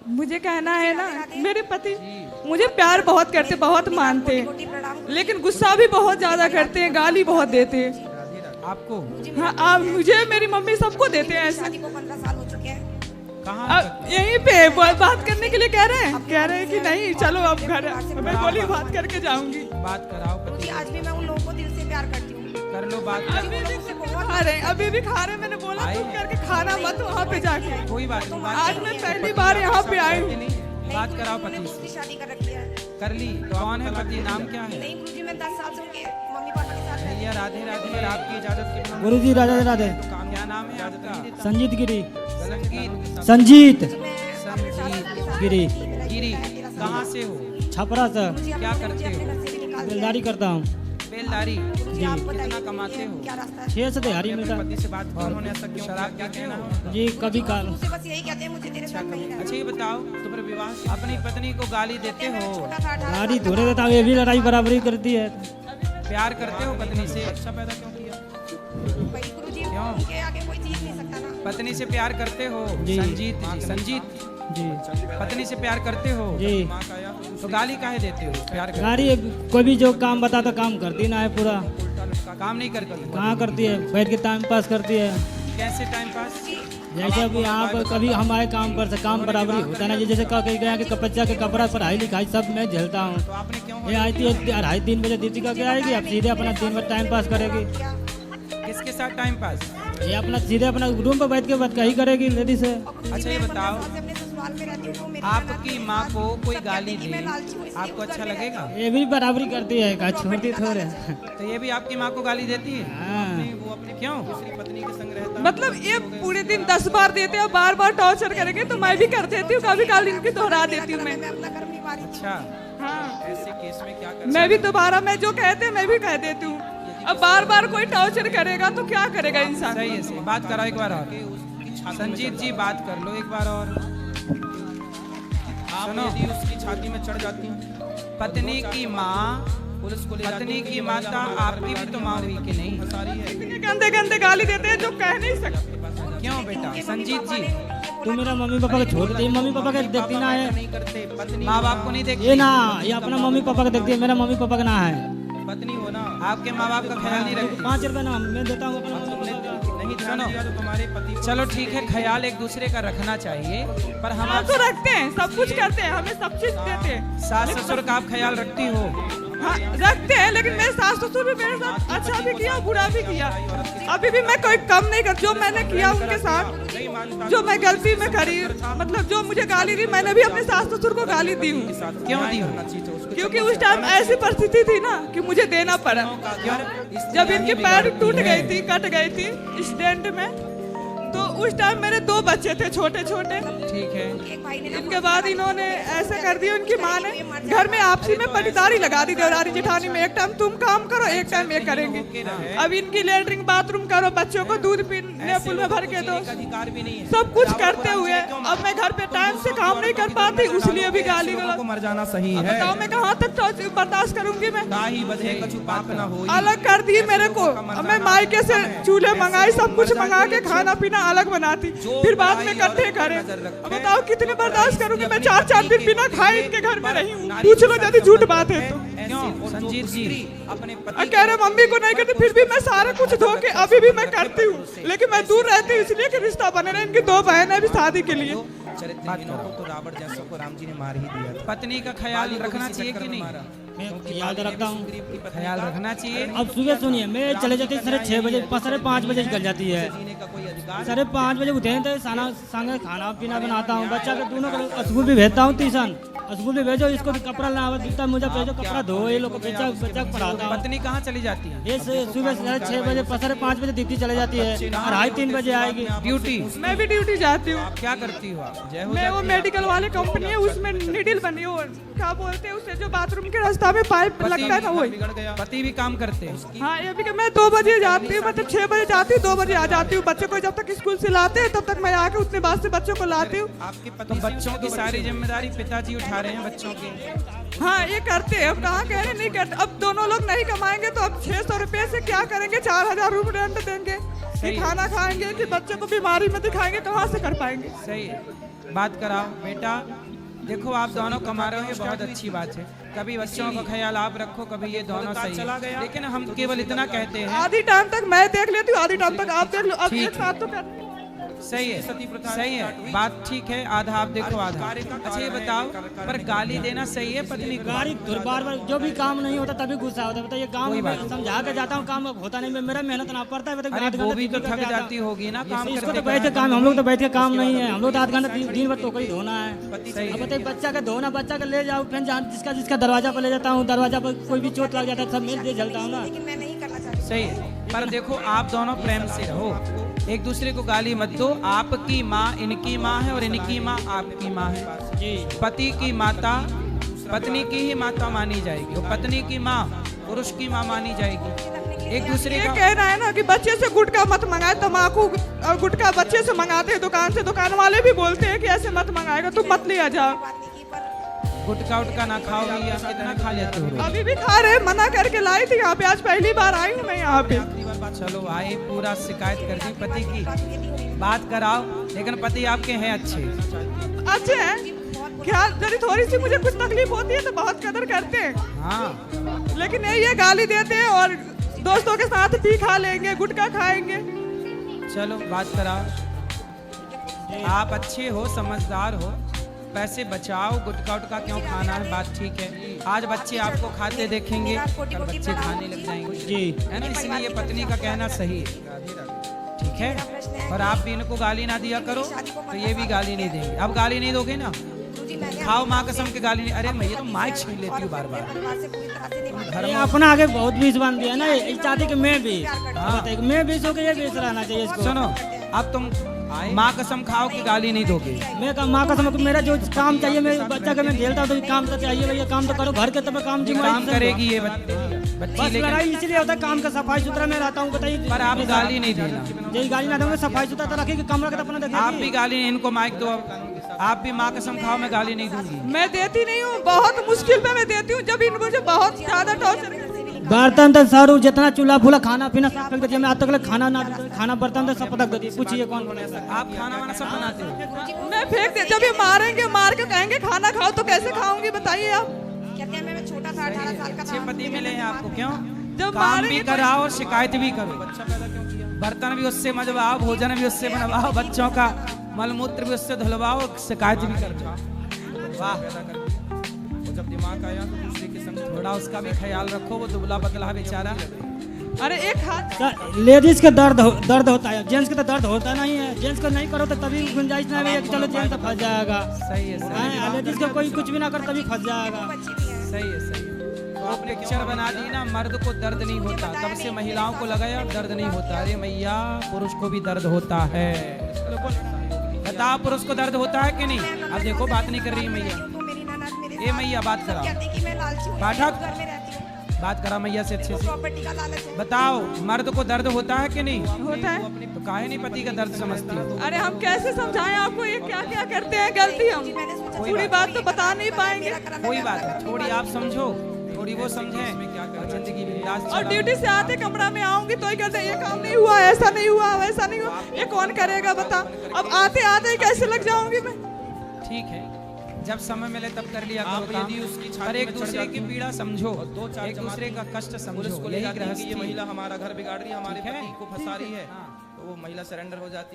मुझे कहना है ना, मेरे पति मुझे प्यार बहुत करते, बहुत मानते हैं, लेकिन गुस्सा भी बहुत ज्यादा करते हैं, गाली बहुत देते हैं। आपको? हाँ, आप मुझे, मेरी मम्मी सबको देते हैं ऐसे। शादी को 15 साल हो चुके हैं। कहाँ? यहीं पे बात करने के लिए कह रहे हैं कि नहीं चलो अब घर। मैं बोली बात करके जाऊंगी। बात कराओ पति। जी, आज भी मैं उन लोगों को दिल से प्यार करती हूँ। कर लो बात। अभी भी खा रहे। मैंने बोला तुम करके खाना मत वहाँ पे जाके। कोई बात नहीं। आज मैं पहली बार यहाँ पे आई हूँ। बात कराओ पति दूसरी से। शादी कर रखी है। कर ली? कौन है पति? नाम क्या है? नहीं गुरुजी, मैं 10 साल से उनके मम्मी पापा के साथ रहती भैया राधे राधे। और आपकी इजाजत के बिना गुरुजी राधे राधे। क्या नाम है आपका? संजीत गिरी। संगीत संजीत हूँ। गिरी। गिरी। कहाँ से हो? छपरा से। क्या करते हो? बेलदारी करता हूँ। बेलदारी। जी, आप बताइए कितना कमाते हो? क्या रास्ता है? 6 से दिहाड़ी मिलता। पति से बात कौन होने ऐसा क्यों? शराब पीते हो? जी कभी काल। मुझसे बस यही कहते हैं मुझे तेरे साथ नहीं रहना। अच्छा ये बताओ, तुम्हारे विवाह से अपनी पत्नी को गाली देते हो? छोटा था 18 गाड़ी थोड़े देता हूँ, ये भी लड़ाई बराबरी करती है। प्यार करते हो पत्नी से? अच्छा पैदा क्यों किया? भाई गुरुजी, क्यों? उनके आगे कोई जीत नहीं सकता ना। पत्नी से प्यार करते हो? जी। संजीत जी, संजीत जी पत्नी से प्यार करते हो? जी। तो गाली काहे देते हो? प्यार कर गाड़ी कोई भी जो काम बताता काम करती ना है पूरा। काम नहीं करती? कहाँ करती है, बैठ के टाइम पास करती है। कैसे टाइम पास? जैसे अभी यहाँ पर कभी हमारे काम पर से काम बराबरी होता ना, जैसे कहीं गया कि बच्चा के कपड़ा पढ़ाई लिखाई सब मैं झेलता हूँ। तो आपने क्यों? ये आई थी 2:30-3 बजे दीपिका के आएगी, अब सीधे अपना दिन भर टाइम पास करेगी। किसके साथ टाइम पास? ये अपना सीधे अपना रूम पर बैठ के बात कही करेगी लेडीज से। अच्छा ये बताओ, अपने ससुराल में रहती हूँ, तो मेरी आपकी माँ को कोई गाली दे आपको अच्छा लगेगा? ये भी बराबरी करती है, का छोड़ती थोड़े। तो ये भी आपकी माँ को गाली देती है? हाँ। वो अपनी क्यों? दूसरी पत्नी के संग रहता है। मतलब ये पूरे दिन 10 बार देते हैं, बार बार टॉर्चर करेंगे तो मैं भी कर देती हूँ, कभी कभी इनकी दोहरा देती हूँ मैं। मैं अपना कर्म निभा रही हूँ। अच्छा, हाँ, ऐसे केस में क्या कर? मैं भी दोबारा मैं जो कहते हैं मैं भी कह देती हूँ। अब बार बार कोई टॉर्चर करेगा तो क्या करेगा इंसान? सही है, सही। बात कराओ एक बार और। संजीत जी बात कर लो एक बार और। सुनो, यदि उसकी छाती में चढ़ जाती हूँ पत्नी की माँ, पत्नी की माता आपकी भी तो माँ हुई कि नहीं? इतने गंदे गंदे गाली देते हैं जो कह नहीं सकते। क्यों बेटा? संजीत जी तू मेरा मम्मी पापा को छोड़ दे, मम्मी पापा का देखती ना है। नहीं करते? पत्नी माँ बाप को नहीं देखती? ये ना, ये अपना मम्मी पापा का देखती है, मेरा मम्मी पापा का ना है। पत्नी हो ना, आपके माँ बाप का ख्याल नहीं रखती? 5 रुपए ना मैं देता हूँ अपना मम्मी पापा का। नहीं सुनो, तुम्हारे पति। चलो ठीक है, ख्याल एक दूसरे का रखना चाहिए, पर हम हम तो रखते हैं, सब कुछ करते हैं, हमें सब चीज देते हैं। सास ससुर का आप ख्याल रखती हो? हाँ, रखते हैं, लेकिन मेरे सास ससुर भी मेरे साथ अच्छा भी किया बुरा भी किया। अभी भी मैं कोई कम नहीं कर, जो मैंने किया उनके साथ, जो मैं गलती में करी, मतलब जो मुझे गाली दी, मैंने भी अपने सास ससुर को गाली दी हूँ। क्यों दी हो? क्योंकि उस टाइम ऐसी परिस्थिति थी ना कि मुझे देना पड़ा। जब इनकी पैर टूट गई थी, कट गई थी एक्सीडेंट में, तो उस टाइम मेरे 2 बच्चे थे छोटे छोटे। ठीक है। एक भाई ने ना इनके बाद इन्होंने ऐसा कर दिया, उनकी माँ ने घर में आपसी में पटीदारी लगा दी, देवरानी जेठानी में। एक टाइम तुम काम करो, एक टाइम ये करेंगे। अब इनकी लेटरिंग बाथरूम करो, बच्चों को दूध पीने पुल में भर के दो, अधिकार भी नहीं है। सब कुछ करते हुए अब मैं घर पे टाइम से काम नहीं कर पाती, इसलिए भी गाली को मर जाना सही है। बताओ मैं कहाँ तक बर्दाश्त करूंगी? मैं दाही बधे कछु पाप न होई। अलग कर दी मेरे को। अब मैं मायके से चूल्हे मंगाई, सब कुछ मंगा के खाना पीना अलग बनाती, फिर बाद में इकट्ठे करे। अब बताओ कितने बर्दाश्त करूंगी? मैं 4-4 दिन बिना खाए इनके घर में रही हूँ। पूछ लो यदि झूठ बात है तो। क्यों? संजीत जी अपने पति कह रहे मम्मी को नहीं करती, फिर भी मैं सारा कुछ धो के अभी भी मैं करती हूँ, लेकिन मैं दूर रहती हूँ इसलिए कि रिश्ता बने रहे। इनकी 2 बहनें भी शादी के लिए। चरित्रहीनों को तो रावण जैसों को राम जी ने मार ही दिया। पत्नी का ख्याल रखना चाहिए कि नहीं? मैं याद रखता हूँ। ख्याल रखना चाहिए। अब सुबह सुनिए, मैं चले जाती 6:30 बजे, 5:30 बजे निकल जाती है। 5:30 बजे उठे तो संगे खाना पीना बनाता हूँ, बच्चा के दोनों को स्कूल भी भेजता हूँ, ट्यूशन स्कूल भी भेजो, इसको भी कपड़ा लाना जूता मुझे भेजो, कपड़ा धो, ये लोग बच्चा को पढ़ाता हूँ। पत्नी कहाँ चली जाती है? ये सुबह 6 बजे 5:30 बजे ड्यूटी चले जाती है, 2:30-3 बजे आएगी ड्यूटी? मैं भी ड्यूटी जाती हूँ। क्या करती हो आप? जय हो मैं वो मेडिकल वाले कंपनी है, उसमें नीडल बनी हो, क्या बोलते हैं उसे, जो बाथरूम के रास्ता में पाइप लगता है ना, वही। पति भी काम करते हैं? हाँ, ये भी कि मैं 2 बजे जाती हूँ, मतलब 6 बजे जाती हूँ, 2 बजे आ जाती हूँ। बच्चों को जब तक स्कूल से लाते हैं तब तक मैं आके उतने बाद से बच्चों को लाती हूँ। आपके पति बच्चों की सारी जिम्मेदारी पिताजी उठा रहे हैं बच्चों की? हाँ, ये करते हैं। अब कहाँ कह रहे नहीं करते। अब दोनों लोग नहीं कमाएंगे तो अब 600 रुपये से क्या करेंगे? 4000 रुपये रेंट देंगे कि खाना खाएंगे कि बच्चों को बीमारी में दिखाएंगे? कहाँ से कर पाएंगे? सही है। बात कराओ बेटा। देखो आप दोनों कमा रहे हो, ये बहुत अच्छी बात है। कभी बच्चों का ख्याल आप रखो, कभी ये दोनों सही है। लेकिन हम केवल इतना कहते हैं, आधी टाइम तक मैं देख लेती हूँ, आधी टाइम तक आप देख लो। अब ठीक एक साथ तो कर सही है, सही है, बात ठीक है। आधा आप देखो आधा। अच्छा ये बताओ, पर गाली देना सही है पत्नी को? गाड़ी बार बार जो भी काम नहीं होता तभी गुस्सा होता है। बताइए काम में समझा के जाता हूँ, काम होता नहीं, मेरा मेहनत ना पड़ता है। अरे वो भी तो थक जाती होगी ना काम इसको तो करते बैठ के काम, हम लोग तो बैठ के काम नहीं है। हम लोग तो आध घंटा दिन भर तो कोई धोना है। अब बताइए बच्चा का धोना, बच्चा का ले जाओ, फिर जिसका जिसका दरवाजा पर ले जाता हूँ, दरवाजा पर कोई भी चोट लग जाता है, सब मिल जलता हूँ ना। लेकिन मैं नहीं करना चाहती। सही है, पर देखो आप दोनों प्रेम से रहो, एक दूसरे को गाली मत दो। आपकी माँ इनकी माँ है और इनकी माँ आपकी माँ है जी। पति की माता पत्नी की ही माता मानी जाएगी और पत्नी की माँ पुरुष की माँ मानी जाएगी। एक दूसरे ये का कहना है ना कि बच्चे से गुटखा मत मंगाए, तम्बाकू और गुटखा बच्चे से मंगाते हैं दुकान से, दुकान वाले भी बोलते हैं कि ऐसे मत मंगाएगा, तुम मत ले आ जाओ। बात नहीं की, पर गुटका उटका ना खाओ भैया, कितना खा लेते हो रोज? अभी भी खा रहे, मना करके लाई थी यहाँ पे, आज पहली बार आई हूँ मैं यहाँ पे। चलो आए, पूरा शिकायत कर दी पति की, बात कराओ। लेकिन पति आपके हैं अच्छे? अच्छे हैं, क्या यदि थोड़ी सी मुझे कुछ तकलीफ होती है तो बहुत कदर करते हैं, हाँ। लेकिन ये गाली देते हैं और दोस्तों के साथ पी खा लेंगे, गुटखा खाएंगे। चलो बात कराओ। आप अच्छे हो, समझदार हो, पैसे बचाओ, गुटखा उटका क्यों खाना है, बात ठीक है। आज बच्चे आपको खाते देखेंगे, कल बच्चे खाने लग जाएंगे, जी है ना। इसलिए पत्नी का कहना सही है, ठीक है। और आप भी इनको गाली ना दिया करो तो ये भी गाली नहीं देंगे। अब गाली नहीं दोगे ना, गुरुजी मैंने खाओ माँ कसम के गाली नहीं। अरे भैया तुम माइक छीन लेती हो बार बार। परिवार से पूरी तरह से नहीं मानती। घर ये में अपना आगे बहुत बीस बांध दिया ना, इस चाहती कि मैं भी बताइए, मैं बीस होकर ये बीस रहना चाहिए इसको। सुनो, अब तुम माँ कसम खाओ कि गाली नहीं दोगे। मैं माँ का समझ, मेरा जो काम चाहिए, मैं बच्चा का मैं झेलता हूँ, तो काम तो चाहिए भैया, काम तो करो घर के, तब काम काम करेगी ये बच्ची, बस लेकिन लड़ाई इसलिए होता है काम का, सफाई सुथरा में रहता हूँ। बताइए पर आप गाली नहीं देना। यही गाली ना दूंगा, सफाई सुथरा तो रखेगी, कमरा का तो अपना आप भी देखेगी। गाली नहीं, इनको माइक दो। अब आप भी माँ कसम खाओ, मैं गाली नहीं दूंगी। मैं देती नहीं हूँ, बहुत मुश्किल में मैं देती हूँ, जब इन मुझे बहुत ज्यादा टॉर्चर। बर्तन तो सारू जितना चूल्हा फूला खाना पीना सब फेंक देती है। मैं आज तक खाना बर्तन तो सब पटक देती है। पूछिए कौन बनाता है? आप खाना वाना सब बनाते हो? मैं फेंक दे, जब ये मारेंगे, मार के कहेंगे खाना खाओ तो कैसे खाऊंगी बताइए आप। कहते हैं मैं छोटा था, 18 साल का अच्छे था। पति मिले हैं आपको, क्यों? जब काम भी मारेंगे तो- कराओ और शिकायत भी करो। बर्तन भी उससे मजवाओ, भोजन भी उससे बनवाओ, बच्चों का मलमूत्र भी उससे धुलवाओ, शिकायत भी करो। वाह, जब दिमाग आया तो दूसरे के संग थोड़ा उसका भी ख्याल रखो, वो दुबला पतला बेचारा। अरे एक हाथ लेडीज के दर्द होता है, जेंट्स के तो दर्द होता नहीं है। जेंट्स को नहीं करो तो तभी गुंजाइश नहीं है कि चलो जेंट्स तो फंस जाएगा। सही है, लेडीज को कोई कुछ भी ना करे तभी फंस जाएगा। सही है, सही है। तो आपने पिक्चर बना दी ना, मर्द को दर्द नहीं होता, तब से महिलाओं को लगाया दर्द नहीं होता। अरे मैया, पुरुष को भी दर्द होता है। बताओ, पुरुष को दर्द होता है कि नहीं? अब देखो बात नहीं कर रही मैया। तो मेरी ननद मेरे ए मैया बात कराओ, कहते कि मैं लालची हूँ, पाठक। घर में रहती हूँ, बात करा मैया से अच्छे से। प्रॉपर्टी का लालच है। बताओ, मर्द को दर्द होता है कि नहीं? होता है। तो काहे नहीं पति का दर्द समझती हो? अरे हम कैसे समझाएं आपको, ये क्या क्या करते हैं गलती, हम पूरी बात तो बता नहीं पाएंगे। कोई बात नहीं, थोड़ी आप समझो, थोड़ी वो समझे, और जिंदगी बिंदास और चलाओ। ड्यूटी से आते कमरा में आऊंगी तो ही कहते हैं ये काम नहीं हुआ, ऐसा नहीं हुआ, वैसा नहीं हुआ, ये कौन करेगा बता। अब आते आते ही कैसे लग जाऊंगी मैं। ठीक है, जब समय मिले तब कर लिया करो काम। पर एक दूसरे की पीड़ा समझो, एक दूसरे का कष्ट समझो। यही गृहस्थी। ये महिला हमारा घर बिगाड़ रही है, हमारे ठीक है? पति को फंसा रही है, तो वो महिला सरेंडर हो जाती है।